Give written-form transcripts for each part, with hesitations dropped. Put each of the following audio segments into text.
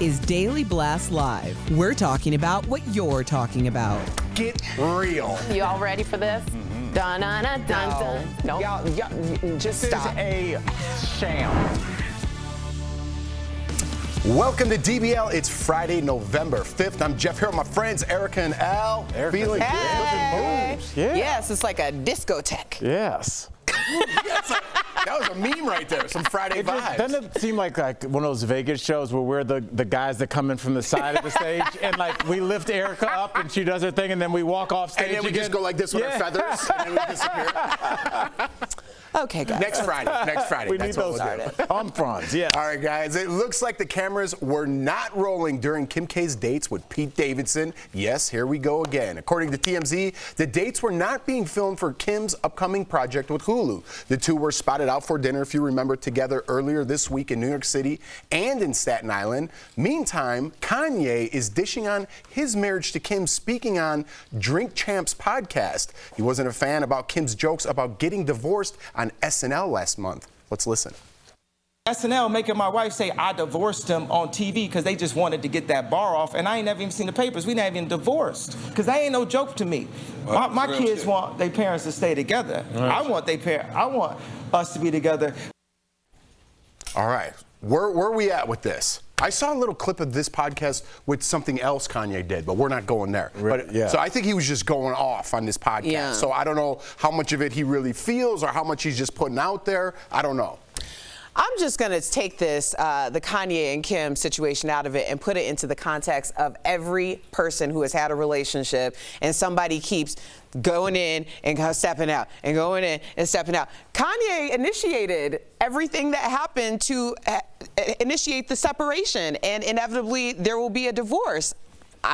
is Daily Blast Live. We're talking about what you're talking about. Get real. You all ready for this? Mm-hmm. Dun dun dun dun. No. Y'all, just stop. This is a sham. Welcome to DBL. It's Friday, November 5th. I'm Jeff here with my friends Erica and Al. Feeling good. Yes, it's like a discotheque. Yes. That was a meme right there. Some Friday vibes. Doesn't it seem like one of those Vegas shows where we're the guys that come in from the side of the stage and like we lift Erica up and she does her thing and then we walk off stage and then we again. just go like this with our feathers and then we disappear. Okay, guys. Next Friday. We That's need what those we'll do. arm-fronds, yeah. All right, guys. It looks like the cameras were not rolling during Kim K's dates with Pete Davidson. Yes, here we go again. According to TMZ, the dates were not being filmed for Kim's upcoming project with Hulu. The two were spotted out for dinner, if you remember, together earlier this week in New York City and in Staten Island. Meantime, Kanye is dishing on his marriage to Kim, speaking on Drink Champs podcast. He wasn't a fan about Kim's jokes about getting divorced on SNL last month. Let's listen. SNL making my wife say I divorced him on TV because they just wanted to get that bar off, and I ain't never even seen the papers. We not even divorced because that ain't no joke to me. My kids want their parents to stay together. Right. I want us to be together. All right, where are we at with this? I saw a little clip of this podcast with something else Kanye did, but we're not going there. So I think he was just going off on this podcast. Yeah. So I don't know how much of it he really feels or how much he's just putting out there. I don't know. I'm just going to take this, the Kanye and Kim situation out of it and put it into the context of every person who has had a relationship and somebody keeps going in and stepping out and going in and stepping out. Kanye initiated everything that happened to initiate the separation, and inevitably there will be a divorce.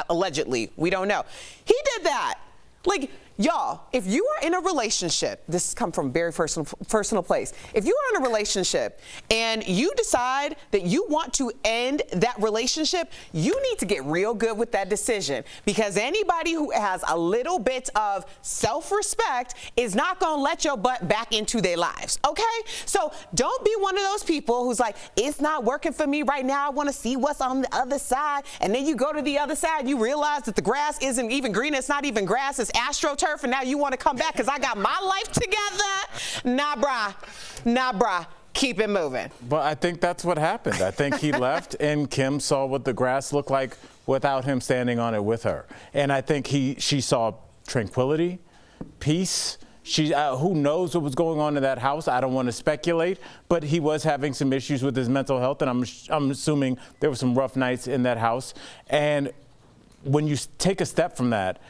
Allegedly, we don't know. He did that. Like, y'all, if you are in a relationship, this has come from a very personal place. If you are in a relationship and you decide that you want to end that relationship, you need to get real good with that decision, because anybody who has a little bit of self-respect is not going to let your butt back into their lives, okay? So don't be one of those people who's like, it's not working for me right now. I want to see what's on the other side. And then you go to the other side and you realize that the grass isn't even green. It's not even grass. It's AstroTurf. And now you want to come back because I got my life together? Nah, brah. Keep it moving. But I think that's what happened. I think he left and Kim saw what the grass looked like without him standing on it with her. And I think she saw tranquility, peace. Who knows what was going on in that house? I don't want to speculate, but he was having some issues with his mental health, and I'm assuming there were some rough nights in that house. And when you take a step from that,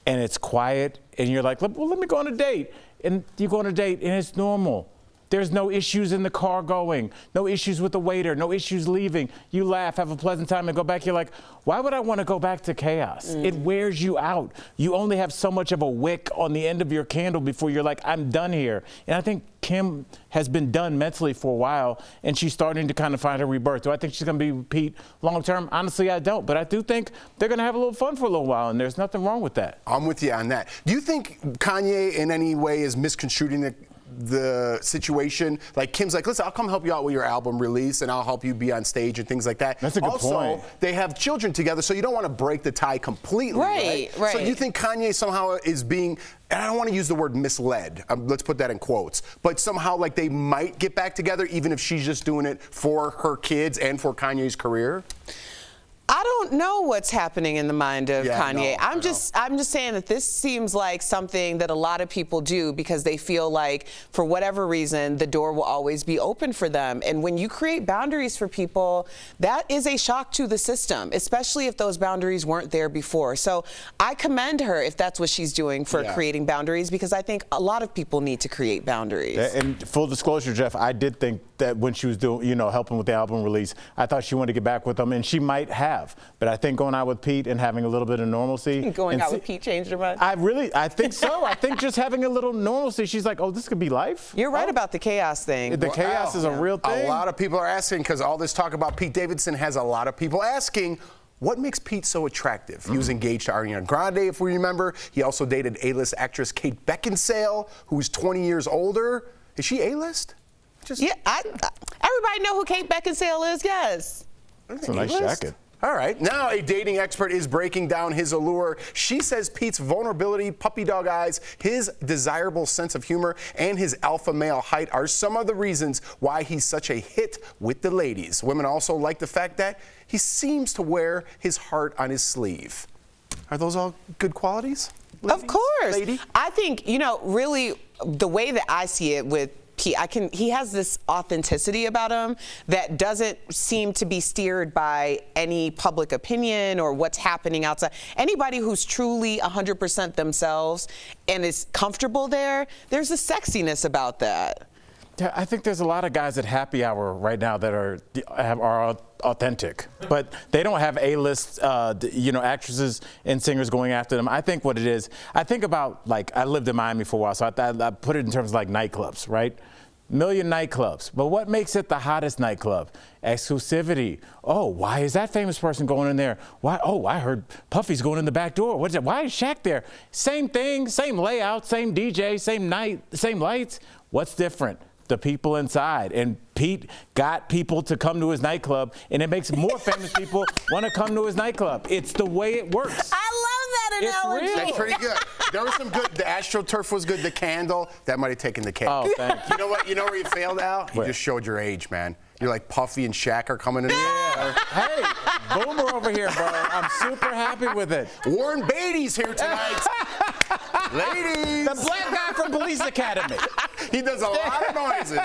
and it's quiet, and you're like, well, let me go on a date. And you go on a date, and it's normal. There's no issues in the car going, no issues with the waiter, no issues leaving. You laugh, have a pleasant time, and go back. You're like, why would I want to go back to chaos? It wears you out. You only have so much of a wick on the end of your candle before you're like, I'm done here. And I think Kim has been done mentally for a while, and she's starting to kind of find her rebirth. Do I think she's going to be Pete long term? Honestly, I don't. But I do think they're going to have a little fun for a little while, and there's nothing wrong with that. I'm with you on that. Do you think Kanye in any way is misconstruing the situation? Like, Kim's like, listen, I'll come help you out with your album release, and I'll help you be on stage and things like that. That's a good point. Also, they have children together, so you don't want to break the tie completely, Right. So you think Kanye somehow is being, and I don't want to use the word misled, let's put that in quotes, but somehow like they might get back together even if she's just doing it for her kids and for Kanye's career? I don't know what's happening in the mind of Kanye. No, I'm just saying that this seems like something that a lot of people do because they feel like, for whatever reason, the door will always be open for them. And when you create boundaries for people, that is a shock to the system, especially if those boundaries weren't there before. So I commend her if that's what she's doing for creating boundaries, because I think a lot of people need to create boundaries. And full disclosure, Jeff, I did think that when she was doing, helping with the album release, I thought she wanted to get back with them, and she might have. But I think going out with Pete and having a little bit of normalcy. Going out with Pete changed her mind? I think so. I think just having a little normalcy, she's like, oh, this could be life. You're right about the chaos thing. The chaos is a real thing. A lot of people are asking, because all this talk about Pete Davidson has a lot of people asking, what makes Pete so attractive? He was engaged to Ariana Grande, if we remember. He also dated A-list actress Kate Beckinsale, who's 20 years older. Is she A-list? Everybody know who Kate Beckinsale is, yes. It's a nice jacket. All right. Now a dating expert is breaking down his allure. She says Pete's vulnerability, puppy dog eyes, his desirable sense of humor, and his alpha male height are some of the reasons why he's such a hit with the ladies. Women also like the fact that he seems to wear his heart on his sleeve. Are those all good qualities? Ladies? Of course. Lady? I think, really the way that I see it with Pete, he has this authenticity about him that doesn't seem to be steered by any public opinion or what's happening outside. Anybody who's truly 100% themselves and is comfortable there, there's a sexiness about that. I think there's a lot of guys at happy hour right now that are authentic, but they don't have A-list, actresses and singers going after them. I think what it is, I think about, I lived in Miami for a while, so I put it in terms of nightclubs, right? Million nightclubs, but what makes it the hottest nightclub? Exclusivity. Oh, why is that famous person going in there? Why? Oh, I heard Puffy's going in the back door. What's that? Why is Shaq there? Same thing, same layout, same DJ, same night, same lights. What's different? The people inside. And Pete got people to come to his nightclub, and it makes more famous people want to come to his nightclub. It's the way it works. I love that analogy. It's real. That's pretty good. There was some good. The AstroTurf was good. The candle, that might have taken the cake. Oh, thank you. You know what? You know where you failed, Al? You Where? just showed your age, man. You're like Puffy and Shaq are coming in. Hey, Boomer over here, bro. I'm super happy with it. Warren Beatty's here tonight. Ladies. The black guy from Police Academy. He does a lot of noises.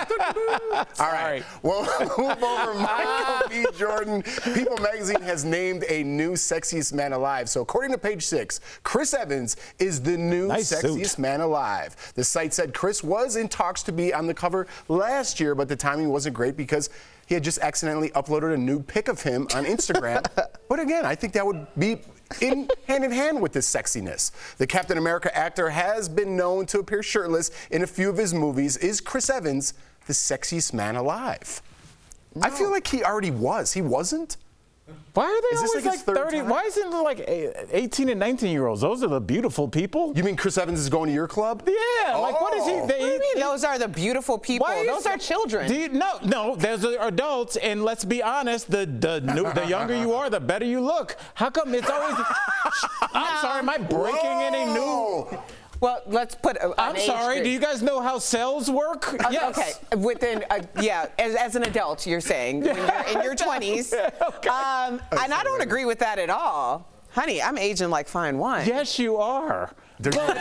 All right. Well, move over. Michael B. Jordan. People magazine has named a new sexiest man alive. So according to page 6, Chris Evans is the new sexiest man alive. The site said Chris was in talks to be on the cover last year, but the timing wasn't great because he had just accidentally uploaded a nude pic of him on Instagram. But again, I think that would be hand in hand with this sexiness. The Captain America actor has been known to appear shirtless in a few of his movies. Is Chris Evans the sexiest man alive? No. I feel like he already was. He wasn't? Why are they always his third 30? time? Why isn't it like 18 and 19-year-olds? Those are the beautiful people. You mean Chris Evans is going to your club? Yeah, what is he? What do you mean those are the beautiful people? Those are children. No, those are adults, and let's be honest, the younger you are, the better you look. How come it's always... I'm sorry, am I breaking any new... Well, let's put I'm sorry, do you guys know how cells work? Yes. Okay, within, as an adult, you're saying, when you're in your 20s. Okay. And I don't agree with that at all. Honey, I'm aging like fine wine. Yes, you are. Everybody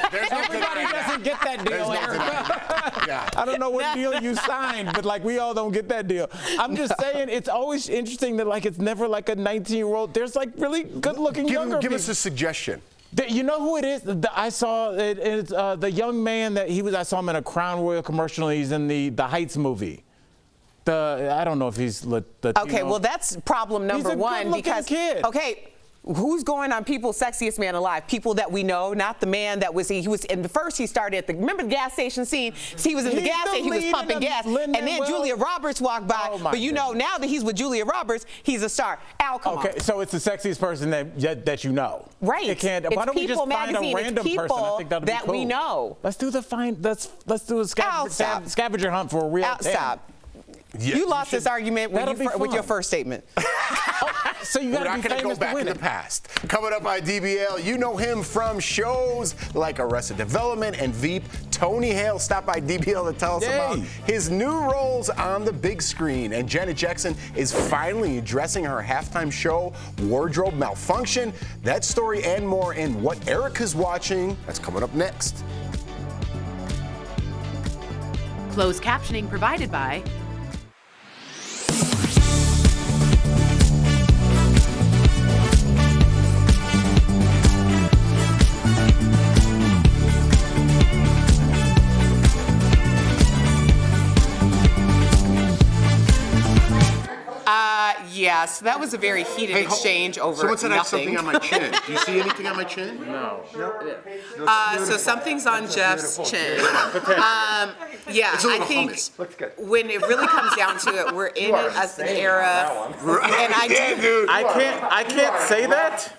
doesn't get that deal, Erica. I don't know what deal you signed, but we all don't get that deal. I'm just saying, it's always interesting that it's never like a 19-year-old. There's really good-looking younger people. Give us a suggestion. You know who it is? I saw it. It's the young man that he was. I saw him in a Crown Royal commercial. He's in the Heights movie. I don't know if he's Latino. Okay, well that's problem number one because kid. Okay. Who's going on People's Sexiest Man Alive? People that we know, not the man that was he was in the first. He started at remember the gas station scene. He was in the gas station. He was pumping gas, and then Julia Roberts walked by. But now that he's with Julia Roberts, he's a star. Al, come on. Okay, so it's the sexiest person that you know. Right. It can't. Why don't we just find a random person? I think that'd be cool. We know. Let's do a scavenger hunt for a real. Stop. Yeah, you lost this argument with your first statement. So you We're not going to go back in the past. Coming up on DBL, you know him from shows like Arrested Development and Veep. Tony Hale stopped by DBL to tell us about his new roles on the big screen. And Janet Jackson is finally addressing her halftime show wardrobe malfunction. That story and more in What Erica's Watching. That's coming up next. Closed captioning provided by Yes, that was a very heated exchange over Someone said nothing. I have something on my chin. Do you see anything on my chin? No. So something's on Jeff's chin. I think when it really comes down to it, we're in an era, and I can't say that.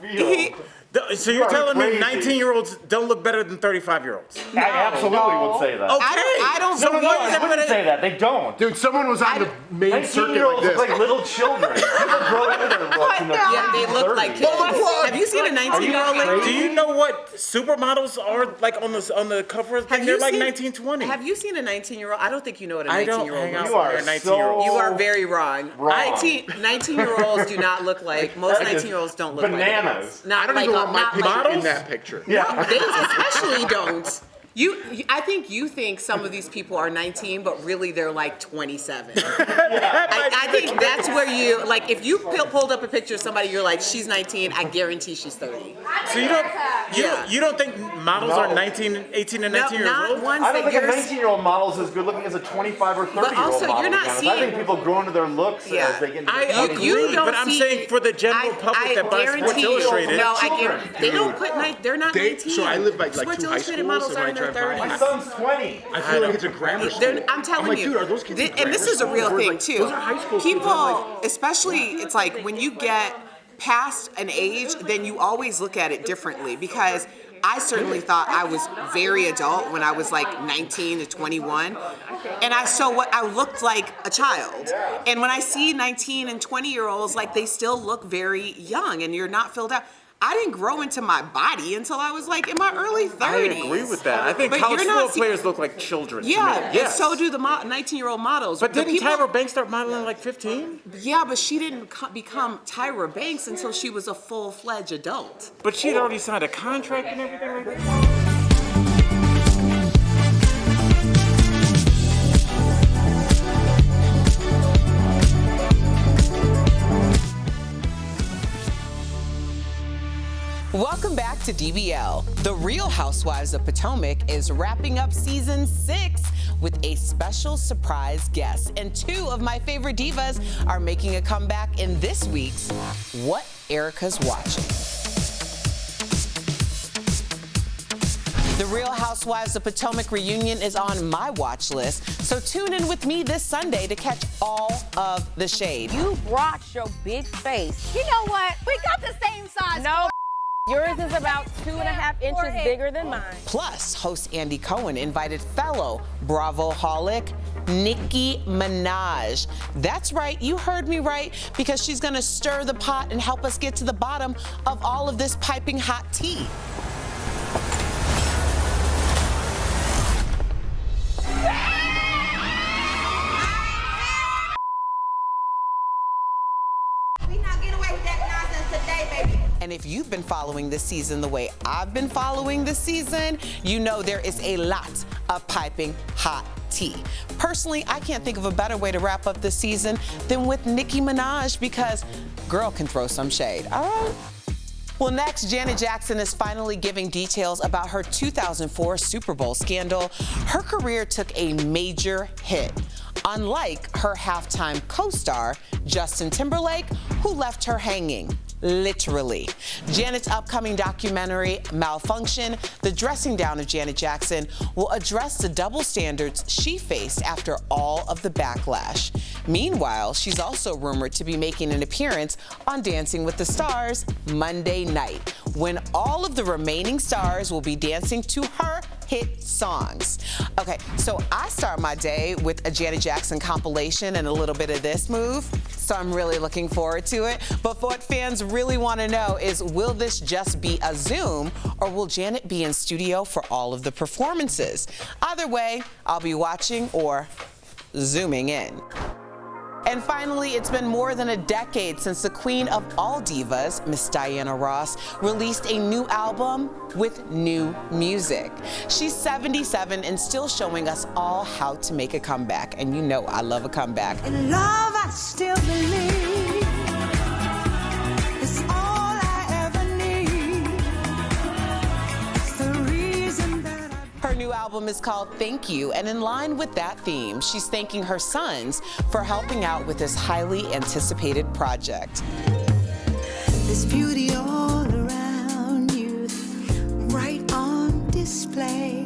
So you're telling me 19-year-olds don't look better than 35-years-olds? I absolutely would say that. Okay. I don't No, I wouldn't say that. They don't. Dude, someone was on the main circuit 19-year-olds like look this. like little children. People grow into their looks in their Yeah, they look like kids. Have you seen a 19-year-old lady? Do you know what supermodels are like on the cover of things? They're like 19, 20. Have you seen a 19-year-old? I don't think you know what a I don't 19-year-old hang looks out like. with a 19-year-old. You are very wrong. 19-year-olds do not look like, most 19-year-olds don't look bananas. like not I don't like even want my not picture like in that picture. Yeah. They especially don't. I think you think some of these people are 19, but really they're like 27. I think that's where you, like, if you pulled up a picture of somebody, you're like, she's 19, I guarantee she's 30. So you don't think models are 19, 18, and 19 years not old? ones I that don't think a you're... 19-year-old model is as good looking as a 25 or 30-year-old also, model. you're not to be honest. seeing- I think people grow into their looks as they get into their I 20s. agree, but I'm saying for the general public that buys Sports Illustrated. No, I guarantee. They don't put, they're not 19. So I live by like Sports 2 high Illustrated schools, models so are when in I their drive by, 30s. My son's 20. I feel like it's a grammar school. I'm telling like, you, dude, are those kids in and this is a grammar real school? thing Like, too. those are high school kids. People, I'm like, especially, it's like when you get past an age, then you always look at it differently because I certainly thought I was very adult when I was like 19 to 21, and I looked like a child. And when I see 19 and 20-year-olds, like they still look very young, and you're not filled out. I didn't grow into my body until I was like in my early 30s. I agree with that. I think But college you're not football players look like children. Yeah, to me. and Yes. so do the 19-year-old models. But The didn't Tyra Banks start modeling at like 15? Yeah, but she didn't become Tyra Banks until she was a full-fledged adult. But she'd already signed a contract and everything like that. Welcome back to DBL. The Real Housewives of Potomac is wrapping up season 6 with a special surprise guest. And 2 of my favorite divas are making a comeback in this week's What Erica's Watching. The Real Housewives of Potomac reunion is on my watch list, so tune in with me this Sunday to catch all of the shade. You brought your big face. You know what? We got the same size. No, yours is about 2.5 inches bigger than mine. Plus, host Andy Cohen invited fellow Bravo-holic Nicki Minaj. That's right, you heard me right, because she's gonna stir the pot and help us get to the bottom of all of this piping hot tea. And if you've been following this season the way I've been following this season, you know there is a lot of piping hot tea. Personally, I can't think of a better way to wrap up this season than with Nicki Minaj because girl can throw some shade, all right? Well, next, Janet Jackson is finally giving details about her 2004 Super Bowl scandal. Her career took a major hit, unlike her halftime co-star, Justin Timberlake, who left her hanging. Literally. Janet's upcoming documentary, Malfunction, the dressing down of Janet Jackson, will address the double standards she faced after all of the backlash. Meanwhile, she's also rumored to be making an appearance on Dancing with the Stars Monday night, when all of the remaining stars will be dancing to her hit songs. Okay, so I start my day with a Janet Jackson compilation and a little bit of this move, so I'm really looking forward to it. But what fans really want to know is, will this just be a Zoom, or will Janet be in studio for all of the performances? Either way, I'll be watching or zooming in. And finally, it's been more than a decade since the queen of all divas, Miss Diana Ross, released a new album with new music. She's 77 and still showing us all how to make a comeback. And you know I love a comeback. In love, I still believe it's all I ever need. It's the reason that Her new album is called Thank You, and in line with that theme, she's thanking her sons for helping out with this highly anticipated project. there's beauty all around you, right on display.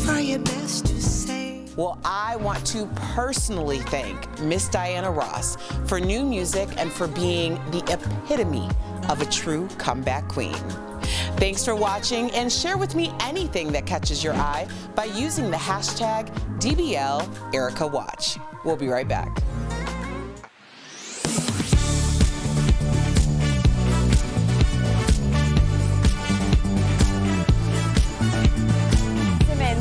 Try your best to say. Well, I want to personally thank Miss Diana Ross for new music and for being the epitome of a true comeback queen. Thanks for watching, and share with me anything that catches your eye by using the hashtag DBLEricaWatch. We'll be right back.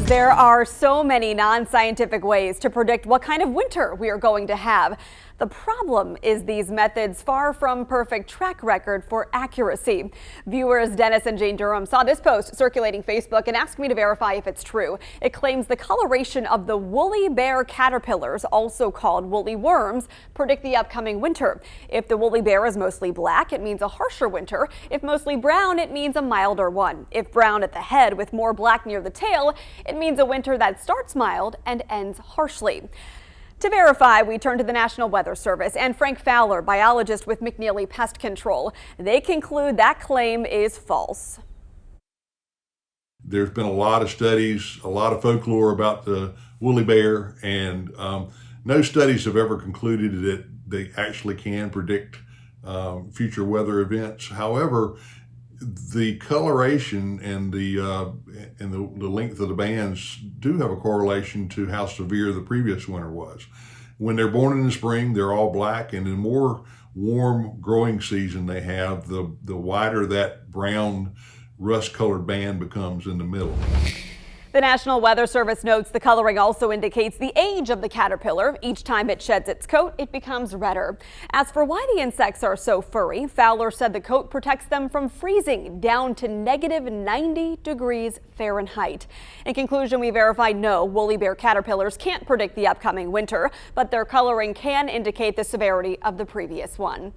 There are so many non-scientific ways to predict what kind of winter we are going to have. The problem is these methods far from perfect track record for accuracy. Viewers Dennis and Jane Durham saw this post circulating Facebook and asked me to verify if it's true. It claims the coloration of the woolly bear caterpillars, also called woolly worms, predict the upcoming winter. If the woolly bear is mostly black, it means a harsher winter. If mostly brown, it means a milder one. If brown at the head with more black near the tail, it means a winter that starts mild and ends harshly. To verify, we turn to the National Weather Service and Frank Fowler, biologist with McNeely Pest Control. They conclude that claim is false. There's been a lot of studies, a lot of folklore about the woolly bear, and no studies have ever concluded that they actually can predict future weather events. However, the coloration and the length of the bands do have a correlation to how severe the previous winter was. When they're born in the spring, they're all black, and the more warm growing season they have, the wider that brown rust-colored band becomes in the middle. The National Weather Service notes the coloring also indicates the age of the caterpillar. Each time it sheds its coat, it becomes redder. As for why the insects are so furry, Fowler said the coat protects them from freezing down to -90 degrees Fahrenheit. In conclusion, we verified no, woolly bear caterpillars can't predict the upcoming winter, but their coloring can indicate the severity of the previous one.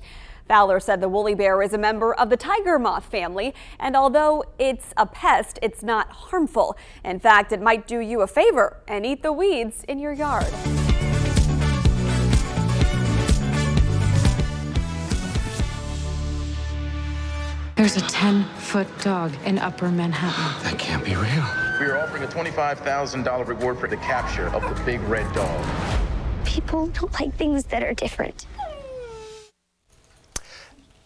Fowler said the woolly bear is a member of the tiger moth family, and although it's a pest, it's not harmful. In fact, it might do you a favor and eat the weeds in your yard. There's a 10-foot dog in Upper Manhattan. That can't be real. We are offering a $25,000 reward for the capture of the big red dog. People don't like things that are different.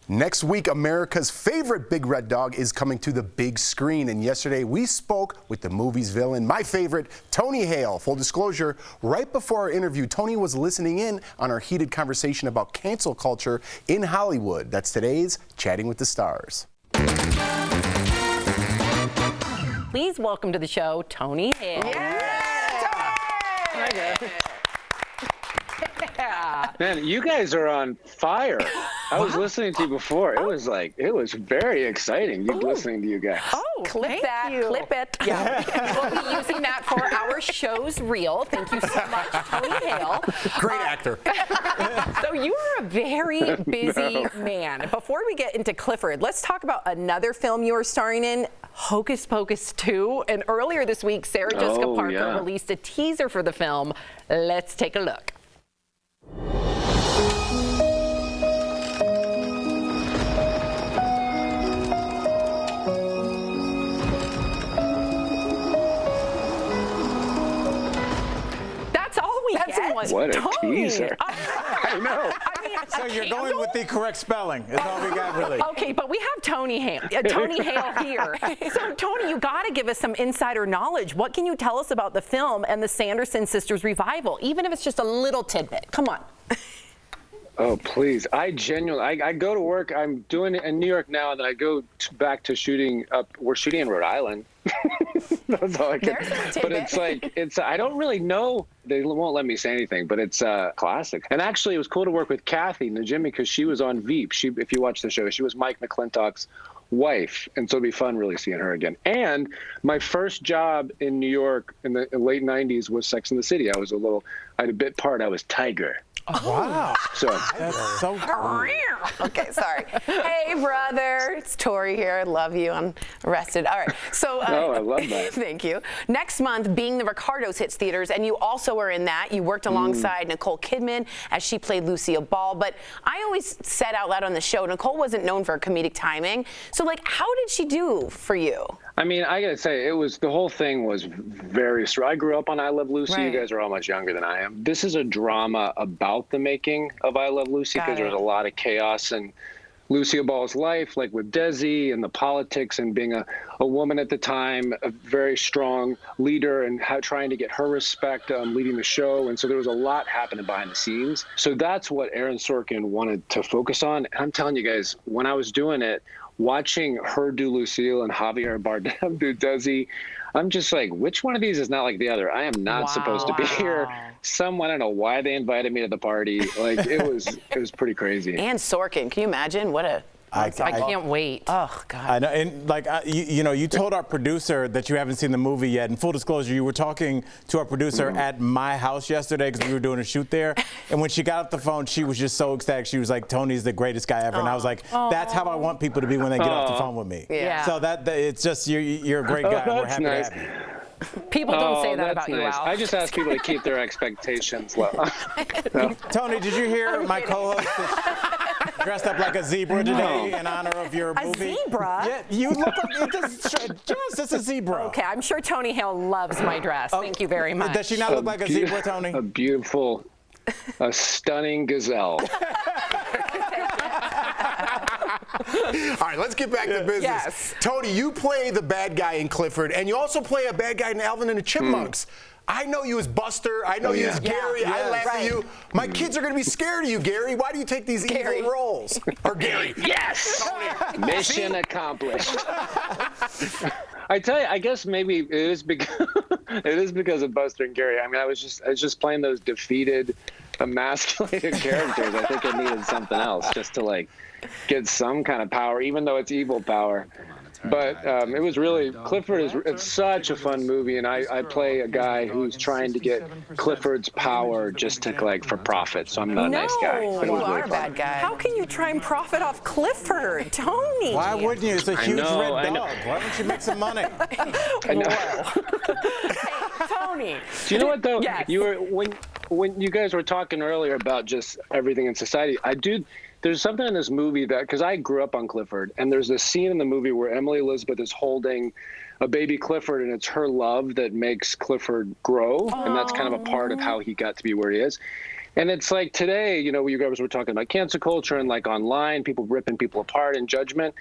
Next week, America's favorite big red dog is coming to the big screen. And yesterday, we spoke with the movie's villain, my favorite, Tony Hale. Full disclosure, right before our interview, Tony was listening in on our heated conversation about cancel culture in Hollywood. That's today's Chatting with the Stars. Please welcome to the show, Tony Hale. Man, you guys are on fire. I was listening to you before. It was very exciting listening to you guys. Clip that, clip it. Yeah. We'll be using that for our show's reel. Thank you so much, Tony Hale. Great actor. So you are a very busy man. Before we get into Clifford, let's talk about another film you are starring in, Hocus Pocus 2. And earlier this week, Sarah Jessica Parker released a teaser for the film. Let's take a look. What a teaser. I know. So you're going with the correct spelling. Is all we got, really. Okay, but we have Tony Hale here. So, Tony, you got to give us some insider knowledge. What can you tell us about the film and the Sanderson sisters revival, even if it's just a little tidbit? Come on. Oh, please. I go to work. I'm doing it in New York now, and then I go back to shooting up. We're shooting in Rhode Island. That's all I can. But it's I don't really know. They won't let me say anything, but it's classic. And actually, it was cool to work with Kathy Najimy because she was on Veep. If you watch the show, she was Mike McClintock's wife, and so it'd be fun really seeing her again. And my first job in New York in the late 90s was Sex and the City. I had a bit part. I was Tiger. Oh, wow. So that's so cool. Okay, sorry. Hey, brother. It's Tori here. I love you. I'm arrested. All right. So, I love that. Thank you. Next month, Being the Ricardos hits theaters, and you also were in that. You worked alongside Nicole Kidman as she played Lucille Ball. But I always said out loud on the show, Nicole wasn't known for comedic timing. So, how did she do for you? I mean, I gotta say, the whole thing was very strong. I grew up on I Love Lucy. Right. You guys are all much younger than I am. This is a drama about the making of I Love Lucy, because there was a lot of chaos in Lucille Ball's life, like with Desi and the politics and being a woman at the time, a very strong leader, and trying to get her respect leading the show. And so there was a lot happening behind the scenes. So that's what Aaron Sorkin wanted to focus on. And I'm telling you guys, when I was doing it, watching her do Lucille and Javier Bardem do Desi, I'm just like, which one of these is not like the other? I am not supposed to be here. I don't know why they invited me to the party. Like, it was pretty crazy. And Sorkin, can you imagine? What a... I can't wait. Oh, God. I know. And like, you told our producer that you haven't seen the movie yet. In full disclosure, you were talking to our producer at my house yesterday because we were doing a shoot there. And when she got off the phone, she was just so ecstatic. She was like, Tony's the greatest guy ever. And I was like, that's how I want people to be when they get off the phone with me. Yeah. So that it's just, you're a great guy. And we're happy to have you. People don't say that about you, Al. I just ask people to keep their expectations low. Tony, did you hear my co-host dressed up like a zebra today in honor of your movie? A zebra? Yeah, you look like it's a zebra. Okay, I'm sure Tony Hale loves my dress. Thank you very much. Does she not look like a zebra, Tony? A beautiful, a stunning gazelle. All right, let's get back to business. Yes. Tony, you play the bad guy in Clifford, and you also play a bad guy in Alvin and the Chipmunks. I know you as Buster. I know you as Gary. I laugh at you. My kids are going to be scared of you, Gary. Why do you take these evil roles? Or Gary. Yes! Mission accomplished. I tell you, I guess maybe it is because of Buster and Gary. I mean, I was just playing those defeated, emasculated characters. I think I needed something else just to like get some kind of power, even though it's evil power. But it was really, Clifford it's such a fun movie, and I play a guy who's trying to get Clifford's power just to like for profit. So I'm not a nice guy. But it was really fun. Bad guy. How can you try and profit off Clifford, Tony? Why wouldn't you? It's a huge red dog. Why don't you make some money? I know. Hey, Tony. Do you know what though? Yes. You were when you guys were talking earlier about just everything in society. There's something in this movie that, because I grew up on Clifford, and there's this scene in the movie where Emily Elizabeth is holding a baby Clifford, and it's her love that makes Clifford grow, and that's kind of a part of how he got to be where he is. And it's like today, you know, you guys were talking about cancel culture and like online, people ripping people apart and judgment.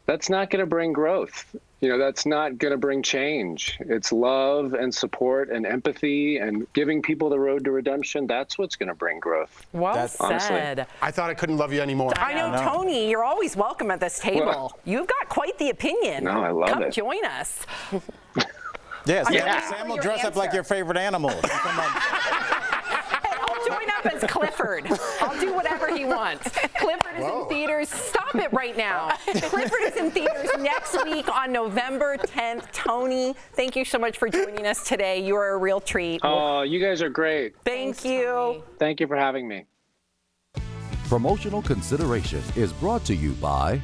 That's not going to bring growth. You know, that's not going to bring change. It's love and support and empathy and giving people the road to redemption. That's what's going to bring growth. Well said. Honestly. I thought I couldn't love you anymore. I know, Tony, you're always welcome at this table. Well, You've got quite the opinion. No, I love Come it. join us. Yes, Yeah. Sam will dress up like your favorite animal. I'll join up as Clifford. I'll do whatever he wants. Clifford is in theaters. Stop it right now. Clifford is in theaters next week on November 10th. Tony, thank you so much for joining us today. You are a real treat. Oh, you guys are great. Thank you. Thank you for having me. Promotional consideration is brought to you by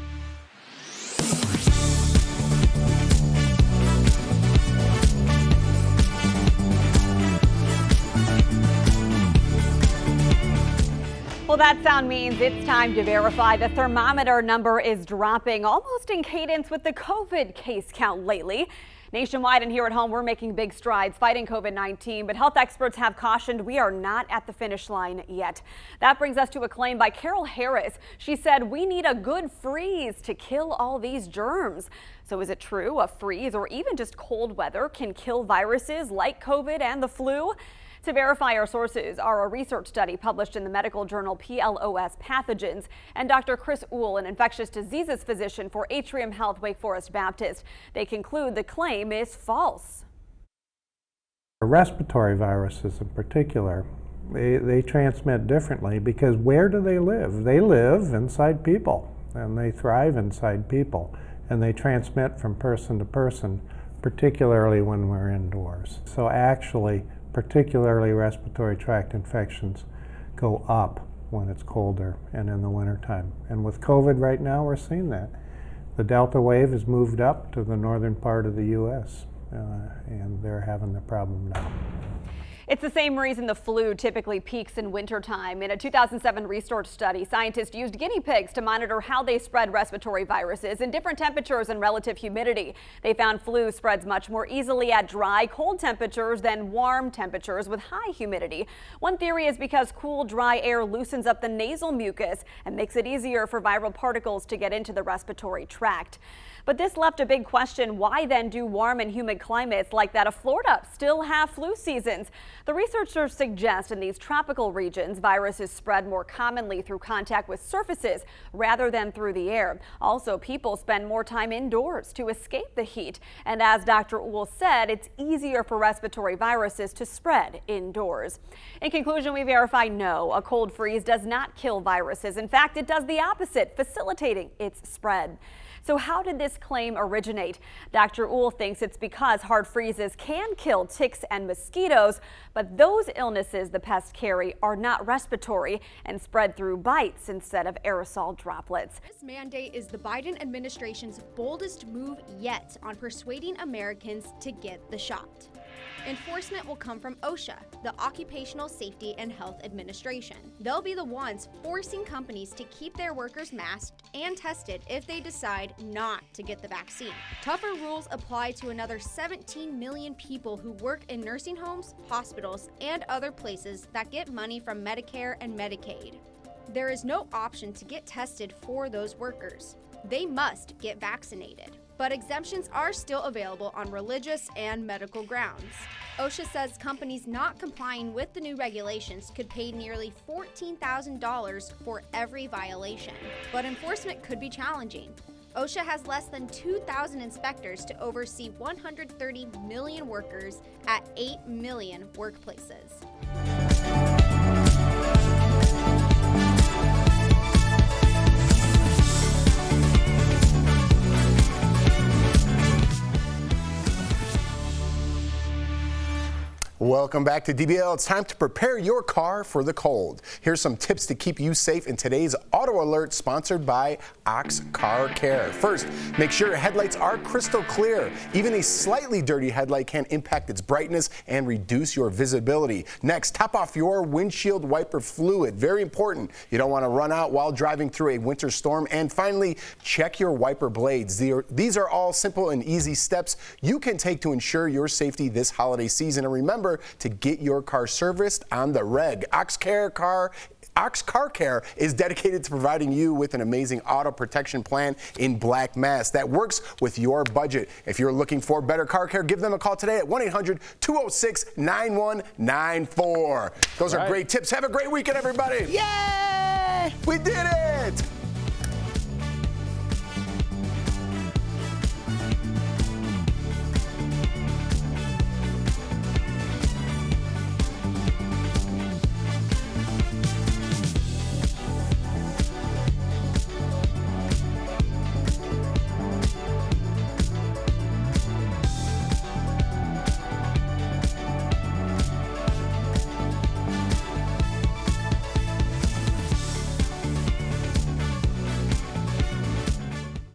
Well, that sound means it's time to verify the thermometer number is dropping, almost in cadence with the COVID case count lately. Nationwide and here at home, we're making big strides fighting COVID-19, but health experts have cautioned we are not at the finish line yet. That brings us to a claim by Carol Harris. She said we need a good freeze to kill all these germs. So is it true a freeze or even just cold weather can kill viruses like COVID and the flu? To verify our sources are a research study published in the medical journal PLOS Pathogens and Dr. Chris Uhl, an infectious diseases physician for Atrium Health Wake Forest Baptist. They conclude the claim is false. Respiratory viruses in particular, they transmit differently because where do they live? They live inside people and they thrive inside people and they transmit from person to person, particularly when we're indoors. So actually, particularly respiratory tract infections go up when it's colder and in the wintertime. And with COVID right now, we're seeing that. The Delta wave has moved up to the northern part of the U.S. And they're having the problem now. It's the same reason the flu typically peaks in wintertime. In a 2007 research study, scientists used guinea pigs to monitor how they spread respiratory viruses in different temperatures and relative humidity. They found flu spreads much more easily at dry, cold temperatures than warm temperatures with high humidity. One theory is because cool, dry air loosens up the nasal mucus and makes it easier for viral particles to get into the respiratory tract. But this left a big question. Why then do warm and humid climates like that of Florida still have flu seasons? The researchers suggest in these tropical regions, viruses spread more commonly through contact with surfaces rather than through the air. Also, people spend more time indoors to escape the heat. And as Dr. Uhl said, it's easier for respiratory viruses to spread indoors. In conclusion, we verify no, a cold freeze does not kill viruses. In fact, it does the opposite, facilitating its spread. So how did this claim originate? Dr. Uhl thinks it's because hard freezes can kill ticks and mosquitoes, but those illnesses the pests carry are not respiratory and spread through bites instead of aerosol droplets. This mandate is the Biden administration's boldest move yet on persuading Americans to get the shot. Enforcement will come from OSHA, the Occupational Safety and Health Administration. They'll be the ones forcing companies to keep their workers masked and tested if they decide not to get the vaccine. Tougher rules apply to another 17 million people who work in nursing homes, hospitals, and other places that get money from Medicare and Medicaid. There is no option to get tested for those workers. They must get vaccinated. But exemptions are still available on religious and medical grounds. OSHA says companies not complying with the new regulations could pay nearly $14,000 for every violation. But enforcement could be challenging. OSHA has less than 2,000 inspectors to oversee 130 million workers at 8 million workplaces. Welcome back to DBL. It's time to prepare your car for the cold. Here's some tips to keep you safe in today's Auto Alert, sponsored by Ox Car Care. First, make sure your headlights are crystal clear. Even a slightly dirty headlight can impact its brightness and reduce your visibility. Next, top off your windshield wiper fluid. Very important. You don't want to run out while driving through a winter storm. And finally, check your wiper blades. These are all simple and easy steps you can take to ensure your safety this holiday season. And remember to get your car serviced on the reg. Ox Car Care is dedicated to providing you with an amazing auto protection plan in black mass that works with your budget. If you're looking for better car care, give them a call today at 1-800-206-9194. Those are great tips. Have a great weekend, everybody. Yay! We did it!